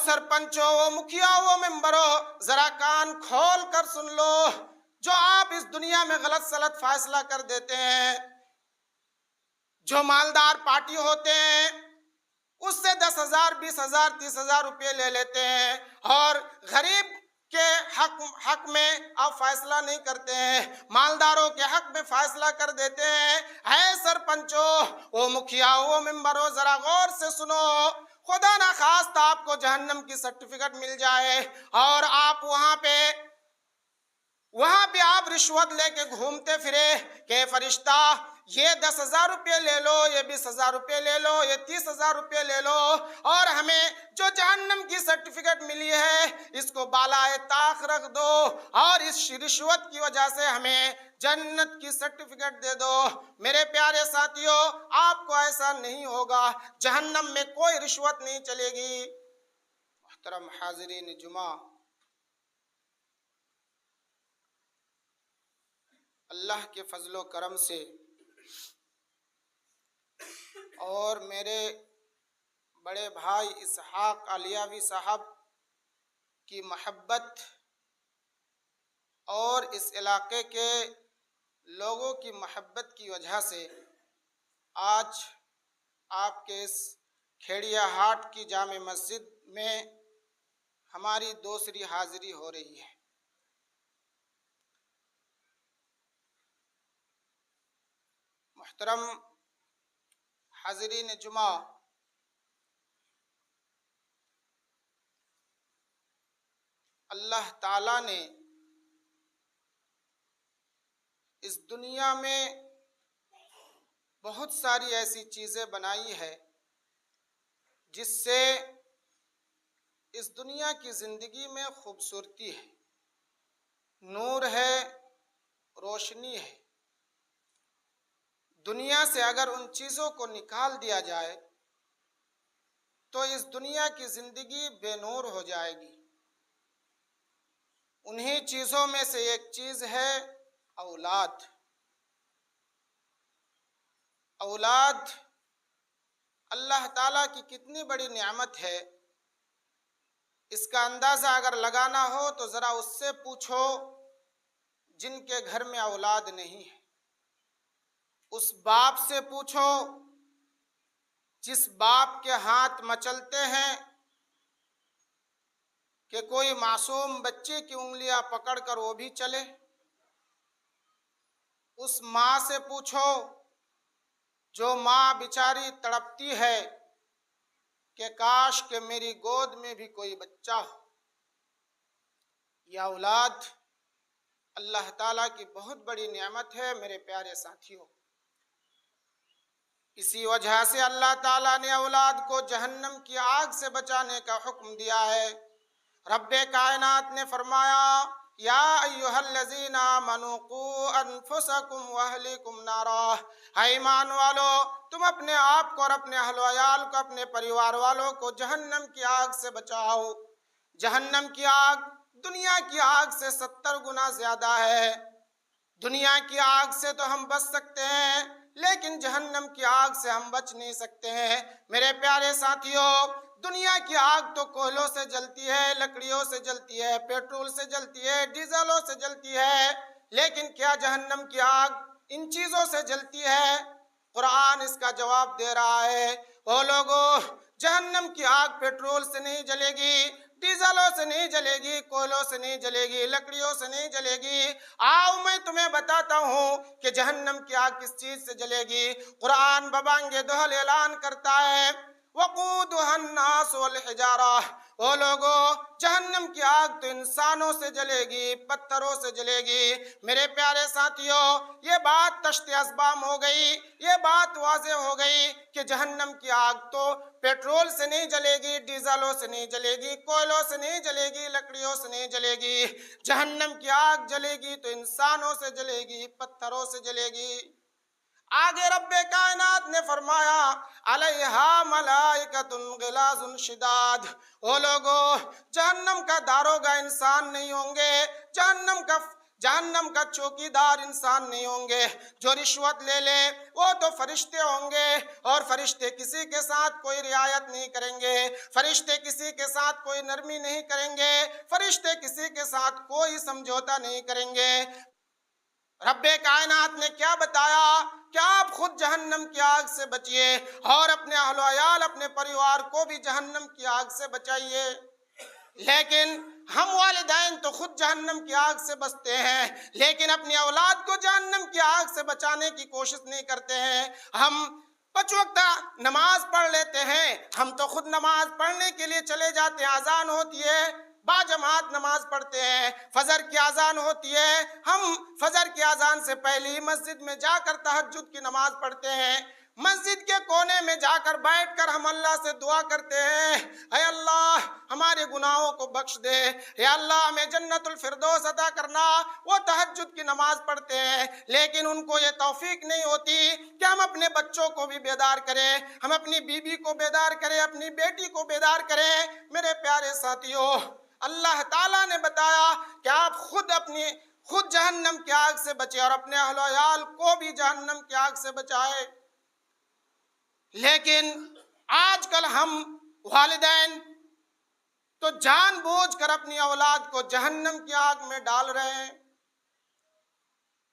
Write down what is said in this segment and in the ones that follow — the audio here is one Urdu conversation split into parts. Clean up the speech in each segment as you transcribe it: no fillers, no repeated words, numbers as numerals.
سرپنچوں، وہ مکھیاؤں، وہ ممبروں، ذرا کان کھول کر سن لو، جو آپ اس دنیا میں غلط سلط فیصلہ کر دیتے ہیں، جو مالدار پارٹی ہوتے ہیں اس سے 10,000 20,000 30,000 روپے لے لیتے ہیں اور غریب کے حق میں آپ فیصلہ نہیں کرتے ہیں، مالداروں کے حق میں فیصلہ کر دیتے ہیں۔ اے سرپنچوں، وہ مکھیاؤں، وہ ممبروں، ذرا غور سے سنو، خدا نہ خواستہ آپ کو جہنم کی سرٹیفکیٹ مل جائے اور آپ وہاں پہ آپ رشوت لے کے گھومتے پھرے کہ فرشتہ یہ 10,000 روپے لے لو، یہ 20,000 روپے لے لو، یہ 30,000 روپے لے لو، اور ہمیں جو جہنم کی سرٹیفکیٹ ملی ہے اس کو بالائے طاق رکھ دو اور اس رشوت کی وجہ سے ہمیں جنت کی سرٹیفکیٹ دے دو۔ میرے پیارے ساتھیوں، آپ کو ایسا نہیں ہوگا، جہنم میں کوئی رشوت نہیں چلے گی۔ محترم حاضرین جمعہ، اللہ کے فضل و کرم سے اور میرے بڑے بھائی اسحاق علیوی صاحب کی محبت اور اس علاقے کے لوگوں کی محبت کی وجہ سے آج آپ کے اس کھیڑیا ہاٹ کی جامع مسجد میں ہماری دوسری حاضری ہو رہی ہے۔ محترم حاضرین جمعہ، اللہ تعالیٰ نے اس دنیا میں بہت ساری ایسی چیزیں بنائی ہے جس سے اس دنیا کی زندگی میں خوبصورتی ہے، نور ہے، روشنی ہے۔ دنیا سے اگر ان چیزوں کو نکال دیا جائے تو اس دنیا کی زندگی بے نور ہو جائے گی۔ انہی چیزوں میں سے ایک چیز ہے اولاد۔ اولاد اللہ تعالیٰ کی کتنی بڑی نعمت ہے، اس کا اندازہ اگر لگانا ہو تو ذرا اس سے پوچھو جن کے گھر میں اولاد نہیں ہے، اس باپ سے پوچھو جس باپ کے ہاتھ مچلتے ہیں کہ کوئی معصوم بچے کی انگلیاں پکڑ کر وہ بھی چلے، اس ماں سے پوچھو جو ماں بیچاری تڑپتی ہے کہ کاش کہ میری گود میں بھی کوئی بچہ ہو۔ یہ اولاد اللہ تعالیٰ کی بہت بڑی نعمت ہے میرے پیارے ساتھیوں۔ اسی وجہ سے اللہ تعالیٰ نے اولاد کو جہنم کی آگ سے بچانے کا حکم دیا ہے۔ رب کائنات نے فرمایا، یا ایھا الذین آمنوا قوا انفسکم واہلیکم نارا، اے ایمان والو تم اپنے آپ کو اور اپنے اہل و عیال کو، اپنے پریوار والوں کو جہنم کی آگ سے بچاؤ۔ جہنم کی آگ دنیا کی آگ سے 70 گنا زیادہ ہے۔ دنیا کی آگ سے تو ہم بچ سکتے ہیں لیکن جہنم کی آگ سے ہم بچ نہیں سکتے ہیں۔ میرے پیارے ساتھیوں، دنیا کی آگ تو کوئلوں سے جلتی ہے، لکڑیوں سے جلتی ہے، پیٹرول سے جلتی ہے، ڈیزلوں سے جلتی ہے، لیکن کیا جہنم کی آگ ان چیزوں سے جلتی ہے؟ قرآن اس کا جواب دے رہا ہے، او لوگو، جہنم کی آگ پیٹرول سے نہیں جلے گی، ڈیزلوں سے نہیں جلے گی، کوئلوں سے نہیں جلے گی، لکڑیوں سے نہیں جلے گی۔ آؤ میں تمہیں بتاتا ہوں کہ جہنم کی آگ کس چیز سے جلے گی۔ قرآن ببانگ دہل اعلان کرتا ہے، وقودها الناس والحجارہ، او لوگو جہنم کی آگ تو انسانوں سے جلے گی، پتھروں سے جلے گی۔ میرے پیارے ساتھیوں، یہ بات تشت اسبام ہو گئی، یہ بات واضح ہو گئی کہ جہنم کی آگ تو پیٹرول سے نہیں جلے گی، ڈیزلوں سے نہیں جلے گی، کوئلوں سے نہیں جلے گی، لکڑیوں سے نہیں جلے گی۔ جہنم کی آگ جلے گی تو انسانوں سے جلے گی، پتھروں سے جلے گی۔ آگے رب کائنات نے فرمایا، علیہا ملائکۃ غلاظ شداد، او لوگو جہنم کا داروغہ انسان نہیں ہوں گے، جہنم کا جہنم کا چوکیدار انسان نہیں ہوں گے۔ جو رشوت لے لے وہ تو فرشتے ہوں گے، اور فرشتے کسی کے ساتھ کوئی رعایت نہیں کریں گے، فرشتے کسی کے ساتھ کوئی نرمی نہیں کریں گے، فرشتے کسی کے ساتھ کوئی سمجھوتا نہیں کریں گے۔ رب کائنات نے کیا بتایا کہ آپ خود جہنم کی آگ سے بچیے اور اپنے اہل و عیال، اپنے پریوار کو بھی جہنم کی آگ سے بچائیے۔ لیکن ہم والدین تو خود جہنم کی آگ سے بچتے ہیں، لیکن اپنی اولاد کو جہنم کی آگ سے بچانے کی کوشش نہیں کرتے ہیں۔ ہم 5 وقت نماز پڑھ لیتے ہیں، ہم تو خود نماز پڑھنے کے لیے چلے جاتے ہیں، اذان ہوتی ہے با جماعت نماز پڑھتے ہیں، فجر کی اذان ہوتی ہے، ہم فجر کی اذان سے پہلے ہی مسجد میں جا کر تہجد کی نماز پڑھتے ہیں، مسجد کے کونے میں جا کر بیٹھ کر ہم اللہ سے دعا کرتے ہیں، اے اللہ ہمارے گناہوں کو بخش دے، اے اللہ ہمیں جنت الفردوس عطا کرنا۔ وہ تہجد کی نماز پڑھتے ہیں، لیکن ان کو یہ توفیق نہیں ہوتی کہ ہم اپنے بچوں کو بھی بیدار کریں، ہم اپنی بیوی کو بیدار کریں، اپنی بیٹی کو بیدار کریں۔ میرے پیارے ساتھیوں، اللہ تعالیٰ نے بتایا کہ آپ خود جہنم کی آگ سے بچے اور اپنے اہل و عیال کو بھی جہنم کی آگ سے بچائے۔ لیکن آج کل ہم والدین تو جان بوجھ کر اپنی اولاد کو جہنم کی آگ میں ڈال رہے ہیں۔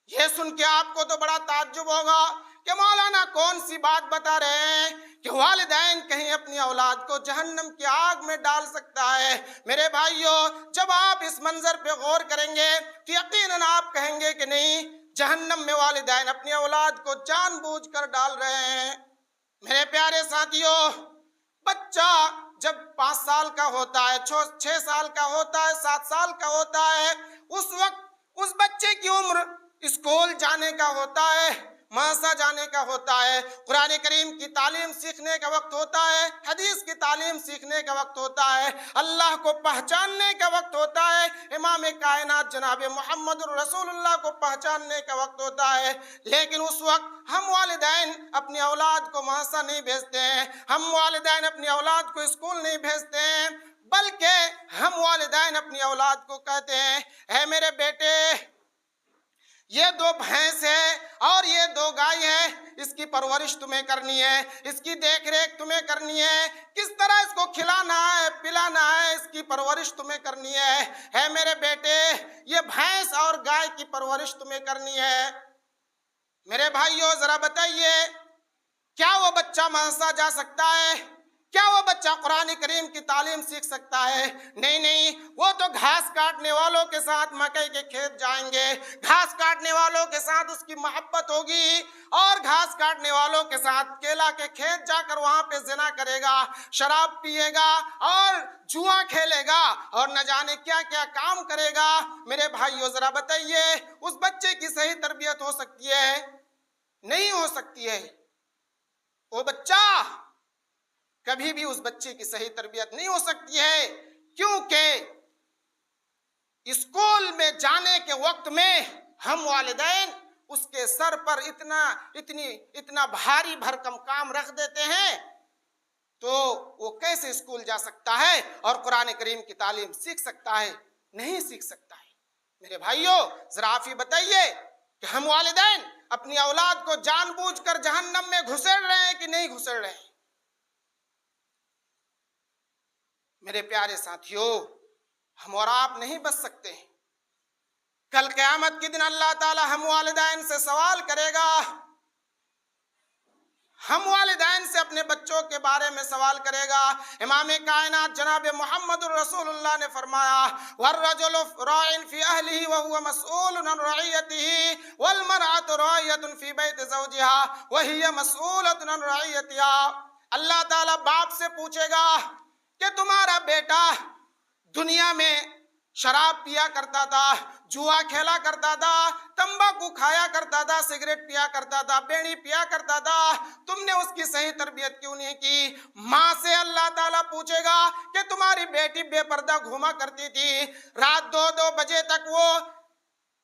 یہ سن کے آپ کو تو بڑا تعجب ہوگا کہ مولانا کون سی بات بتا رہے ہیں کہ والدین کہیں اپنی اولاد کو جہنم کی آگ میں ڈال سکتا ہے۔ میرے بھائیوں، جب آپ اس منظر پہ غور کریں گے تو یقیناً آپ کہیں گے کہ نہیں، جہنم میں والدین اپنی اولاد کو جان بوجھ کر ڈال رہے ہیں۔ میرے پیارے ساتھیوں، بچہ جب 5 سال کا ہوتا ہے، 6 سال کا ہوتا ہے، 7 سال کا ہوتا ہے، اس وقت اس بچے کی عمر اسکول جانے کا ہوتا ہے، مدرسہ جانے کا ہوتا ہے، قرآن کریم کی تعلیم سیکھنے کا وقت ہوتا ہے، حدیث کی تعلیم سیکھنے کا وقت ہوتا ہے، اللہ کو پہچاننے کا وقت ہوتا ہے، امام کائنات جناب محمد رسول اللہ کو پہچاننے کا وقت ہوتا ہے۔ لیکن اس وقت ہم والدین اپنی اولاد کو مدرسہ نہیں بھیجتے ہیں، ہم والدین اپنی اولاد کو اسکول نہیں بھیجتے ہیں، بلکہ ہم والدین اپنی اولاد کو کہتے ہیں، اے میرے بیٹے، یہ 2 بھینس ہے اور یہ 2 گائے ہیں، اس کی پرورش تمہیں کرنی ہے، اس کی دیکھ ریکھ تمہیں کرنی ہے، کس طرح اس کو کھلانا ہے پلانا ہے، اس کی پرورش تمہیں کرنی ہے۔ اے میرے بیٹے، یہ بھینس اور گائے کی پرورش تمہیں کرنی ہے۔ میرے بھائیوں، ذرا بتائیے، کیا وہ بچہ مدرسہ جا سکتا ہے؟ کیا وہ بچہ قرآن کریم کی تعلیم سیکھ سکتا ہے؟ نہیں، وہ تو گھاس کاٹنے والوں کے ساتھ مکئی کے کھیت جائیں گے، گھاس کاٹنے والوں کے ساتھ اس کی محبت ہوگی، اور گھاس کاٹنے والوں کے ساتھ کیلا کے کھیت جا کر وہاں پہ زنا کرے گا، شراب پیے گا اور جوا کھیلے گا اور نہ جانے کیا کیا کام کرے گا۔ میرے بھائیو، ذرا بتائیے، اس بچے کی صحیح تربیت ہو سکتی ہے؟ نہیں ہو سکتی ہے۔ وہ بچہ کبھی بھی اس بچے کی صحیح تربیت نہیں ہو سکتی ہے، کیونکہ اسکول میں جانے کے وقت میں ہم والدین اس کے سر پر اتنا بھاری بھرکم کام رکھ دیتے ہیں، تو وہ کیسے اسکول جا سکتا ہے اور قرآن کریم کی تعلیم سیکھ سکتا ہے؟ نہیں سیکھ سکتا ہے۔ میرے بھائیوں، ذرا آپ ہی بتائیے کہ ہم والدین اپنی اولاد کو جان بوجھ کر جہنم میں گھسیڑ رہے ہیں کہ نہیں گھسیڑ رہے ہیں؟ میرے پیارے ساتھیوں، ہم اور آپ نہیں بچ سکتے ہیں۔ کل قیامت کے دن اللہ تعالی ہم والدین سے سوال کرے گا، ہم والدین سے اپنے بچوں کے بارے میں سوال کرے گا۔ امام کائنات جناب محمد رسول اللہ نے فرمایا، وَالرَّجُلُ رَاعٍ فِي أَهْلِهِ وَهُوَ مَسْئُولٌ عَنْ رَعِيَّتِهِ وَالْمَرْأَةُ رَاعِيَةٌ فِي بَيْتِ زَوْجِهَا وَهِيَ مَسْئُولَةٌ عَنْ رَعِيَّتِهَا۔ اللہ تعالیٰ باپ سے پوچھے گا کہ تمہارا بیٹا دنیا میں شراب پیا کرتا تھا، جوا کھیلا کرتا تھا، تمباکو کھایا کرتا تھا، سگریٹ پیا کرتا تھا، بیڑی پیا کرتا تھا، تم نے اس کی صحیح تربیت کیوں نہیں کی؟ ماں سے اللہ تعالیٰ پوچھے گا کہ تمہاری بیٹی بے پردہ گھوما کرتی تھی، رات 2 بجے تک وہ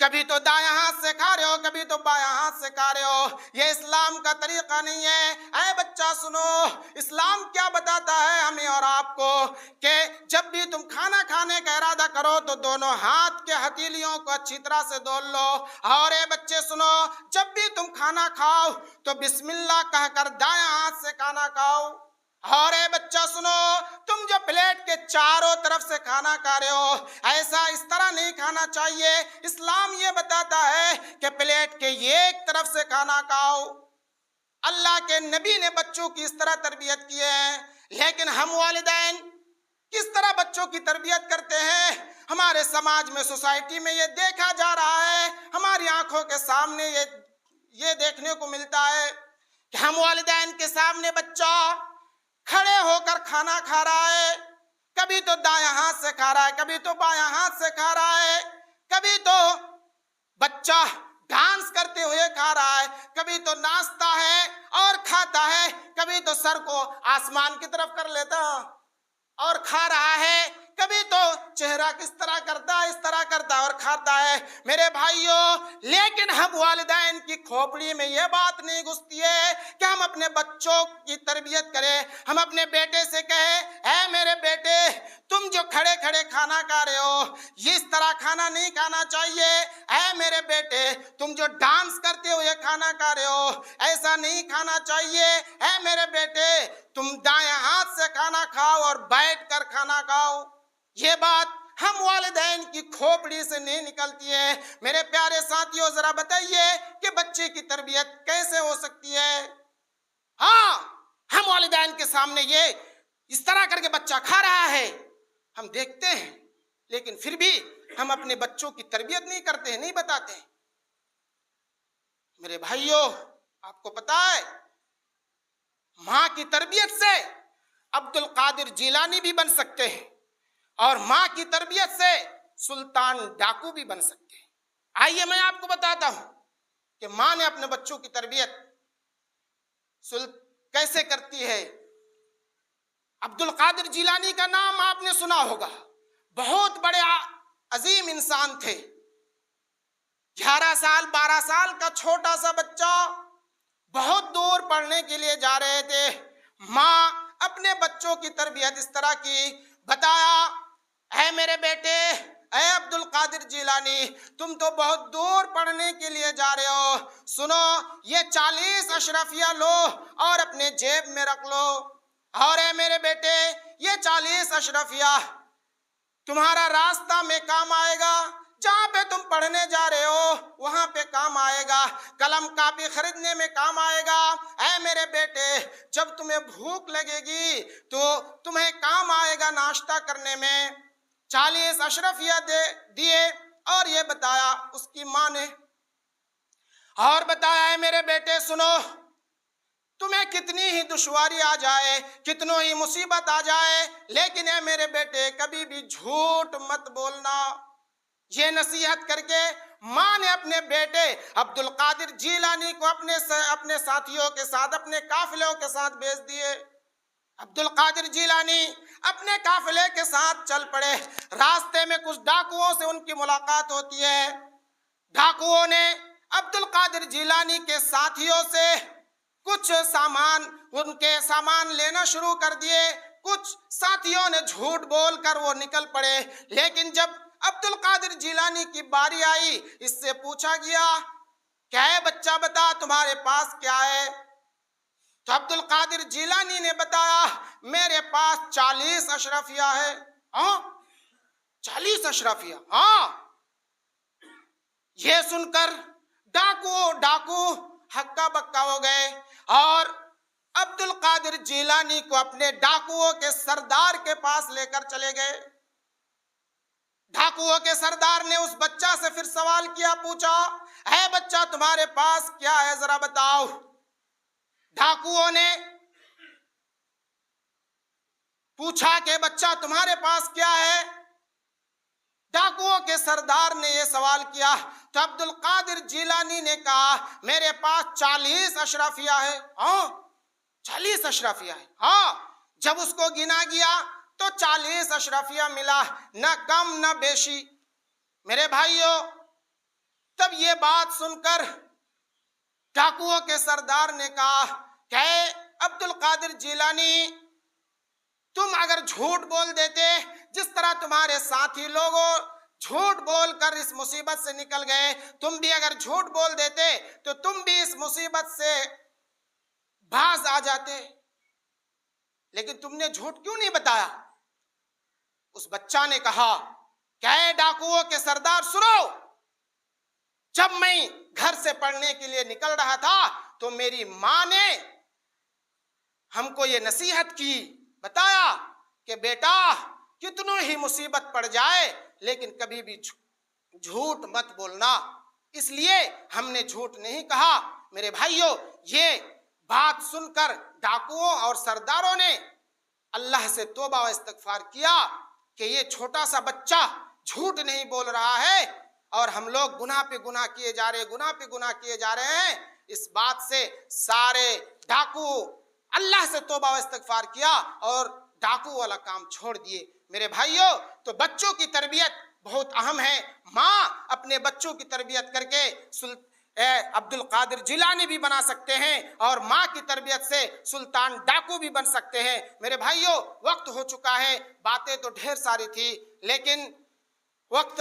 کبھی تو دائیں ہاتھ سے کھا رہے ہو، کبھی تو بایاں ہاتھ سے کھا رہے ہو، یہ اسلام کا طریقہ نہیں ہے۔ اے بچہ سنو، اسلام کیا بتاتا ہے ہمیں اور آپ کو کہ جب بھی تم کھانا کھانے کا ارادہ کرو تو دونوں ہاتھ کے ہتھیلیوں کو اچھی طرح سے دھو لو، اور اے بچے سنو، جب بھی تم کھانا کھاؤ تو بسم اللہ کہہ کر دائیں ہاتھ سے کھانا کھاؤ۔ اور اے بچہ سنو، تم جو پلیٹ کے چاروں طرف سے کھانا کھا رہے ہو ایسا اس طرح نہیں کھانا چاہیے۔ اسلام یہ بتاتا ہے کہ پلیٹ کے ایک طرف سے کھانا کھاؤ۔ اللہ کے نبی نے بچوں کی اس طرح تربیت کی ہے، لیکن ہم والدین کس طرح بچوں کی تربیت کرتے ہیں؟ ہمارے سماج میں، سوسائٹی میں یہ دیکھا جا رہا ہے، ہماری آنکھوں کے سامنے یہ دیکھنے کو ملتا ہے کہ ہم والدین کے سامنے بچہ کھڑے ہو کر کھانا کھا رہا ہے، کبھی تو دائیں ہاتھ سے کھا رہا ہے، کبھی تو بایاں ہاتھ سے کھا رہا ہے، کبھی تو بچہ ڈانس کرتے ہوئے کھا رہا ہے، کبھی تو ناچتا ہے اور کھاتا ہے، کبھی تو سر کو آسمان کی طرف کر لیتا اور کھا رہا ہے، کبھی تو چہرہ کس طرح کرتا ہے، اس طرح کرتا ہے اور کھاتا ہے۔ میرے بھائیوں، لیکن ہم والدین کی کھوپڑی میں یہ بات نہیں گھستی ہے کہ ہم اپنے بچوں کی تربیت کریں، ہم اپنے بیٹے سے کہیں اے میرے بیٹے، تم جو کھڑے کھڑے کھانا کھا رہے ہو اس طرح کھانا نہیں کھانا چاہیے۔ اے میرے بیٹے، تم جو ڈانس کرتے ہوئے کھانا کھا رہے ہو ایسا نہیں کھانا چاہیے۔ اے میرے بیٹے، تم دائیں ہاتھ سے کھانا کھاؤ اور بیٹھ کر کھانا کھاؤ۔ یہ بات ہم والدین کی کھوپڑی سے نہیں نکلتی ہے۔ میرے پیارے ساتھیوں، ذرا بتائیے کہ بچے کی تربیت کیسے ہو سکتی ہے؟ ہاں، ہم والدین کے سامنے یہ اس طرح کر کے بچہ کھا رہا ہے ہم دیکھتے ہیں، لیکن پھر بھی ہم اپنے بچوں کی تربیت نہیں کرتے ہیں، نہیں بتاتے ہیں۔ میرے بھائیوں، آپ کو پتا ہے ماں کی تربیت سے عبد القادر جیلانی بھی بن سکتے ہیں، اور ماں کی تربیت سے سلطان ڈاکو بھی بن سکتے ہیں۔ آئیے میں آپ کو بتاتا ہوں کہ ماں نے اپنے بچوں کی تربیت کیسے کرتی ہے۔ عبد القادر جیلانی کا نام آپ نے سنا ہوگا، بہت بڑے عظیم انسان تھے۔ 11 سال 12 سال کا چھوٹا سا بچہ، بہت دور پڑھنے کے لیے جا رہے تھے۔ ماں اپنے بچوں کی تربیت اس طرح کی بتایا، اے میرے بیٹے، اے عبد القادر جیلانی، تم تو بہت دور پڑھنے کے لیے جا رہے ہو، سنو یہ 40 اشرفیہ لو اور اپنے جیب میں رکھ لو، اور اے میرے بیٹے یہ 40 اشرفیہ تمہارا راستہ میں کام آئے گا، جہاں پہ تم پڑھنے جا رہے ہو وہاں پہ کام آئے گا، قلم کاپی خریدنے میں کام آئے گا۔ اے میرے بیٹے، جب تمہیں بھوک لگے گی تو تمہیں کام آئے گا ناشتہ کرنے میں۔ 40 اشرفیہ دیے اور یہ بتایا اس کی ماں نے، اور بتایا اے میرے بیٹے سنو، تمہیں کتنی ہی دشواری آ جائے، کتنوں ہی مصیبت آ جائے، لیکن اے میرے بیٹے کبھی بھی جھوٹ مت بولنا۔ یہ نصیحت کر کے ماں نے اپنے بیٹے عبد القادر جیلانی کو اپنے ساتھیوں کے ساتھ، اپنے قافلوں کے ساتھ بھیج دیے۔ عبد القادر جیلانی اپنے قافلے کے ساتھ چل پڑے۔ راستے میں کچھ ڈاکوؤں سے ان کی ملاقات ہوتی ہے۔ ڈاکوؤں نے عبد القادر جیلانی کے ساتھیوں سے کچھ ان کے سامان لینا شروع کر دیے۔ کچھ ساتھیوں نے جھوٹ بول کر وہ نکل پڑے، لیکن جب عبد القادر جیلانی کی باری آئی، اس سے پوچھا گیا کیا ہے بچہ، بتا تمہارے پاس کیا ہے؟ تو عبد القادر جیلانی نے بتایا میرے پاس 40 اشرفیہ ہے۔ 40 اشرفیہ؟ ہاں۔ یہ سن کر ڈاکو ہکا بکا ہو گئے اور عبد القادر جیلانی کو اپنے ڈاکوؤں کے سردار کے پاس لے کر چلے گئے۔ ڈاکوؤں کے سردار نے اس بچہ سے پھر سوال کیا، پوچھا اے بچہ تمہارے پاس کیا ہے ذرا بتاؤ۔ ڈاکوؤں نے پوچھا کہ بچہ تمہارے پاس کیا ہے؟ ڈاکوؤں کے سردار نے یہ سوال کیا تو عبد القادر جیلانی نے کہا میرے پاس 40 اشرفیہ ہے۔ 40 اشرفیہ ہے؟ ہاں۔ جب اس کو گنا گیا تو 40 اشرفیہ ملا، نہ کم نہ بیشی۔ میرے بھائیوں، تب یہ بات سن کر ڈاکوؤں کے سردار نے کہا کہ اے عبد القادر جیلانی، تم اگر جھوٹ بول دیتے جس طرح تمہارے ساتھی لوگوں جھوٹ بول کر اس مصیبت سے نکل گئے، تم بھی اگر جھوٹ بول دیتے تو تم بھی اس مصیبت سے باز آ جاتے، لیکن تم نے جھوٹ کیوں نہیں بتایا؟ اس بچہ نے کہا کہ اے ڈاکوؤں کے سردار سنو، جب میں گھر سے پڑھنے کے لیے نکل رہا تھا تو میری ماں نے ہم کو یہ نصیحت کی، بتایا کہ بیٹا کتنوں ہی مصیبت پڑ جائے لیکن کبھی بھی جھوٹ مت بولنا، اس لیے ہم نے جھوٹ نہیں کہا۔ میرے بھائیوں، یہ بات سن کر ڈاکوؤں اور سرداروں نے اللہ سے توبہ و استغفار کیا کہ یہ چھوٹا سا بچہ جھوٹ نہیں بول رہا ہے اور ہم لوگ گناہ پہ گناہ کیے جا رہے ہیں۔ اس بات سے سارے ڈاکو اللہ سے توبہ و استغفار کیا اور ڈاکو والا کام چھوڑ دیے۔ میرے بھائیوں، تو بچوں کی تربیت بہت اہم ہے۔ ماں اپنے بچوں کی تربیت کر کے عبد القادر جیلانی بھی بنا سکتے ہیں اور ماں کی تربیت سے سلطان ڈاکو بھی بن سکتے ہیں۔ میرے بھائیوں، وقت ہو چکا ہے، باتیں تو ڈھیر ساری تھی لیکن وقت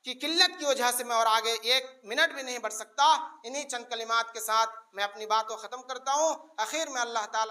کی قلت کی وجہ سے میں اور آگے 1 منٹ بھی نہیں بڑھ سکتا۔ انہی چند کلمات کے ساتھ میں اپنی بات کو ختم کرتا ہوں۔ آخر میں اللہ تعالیٰ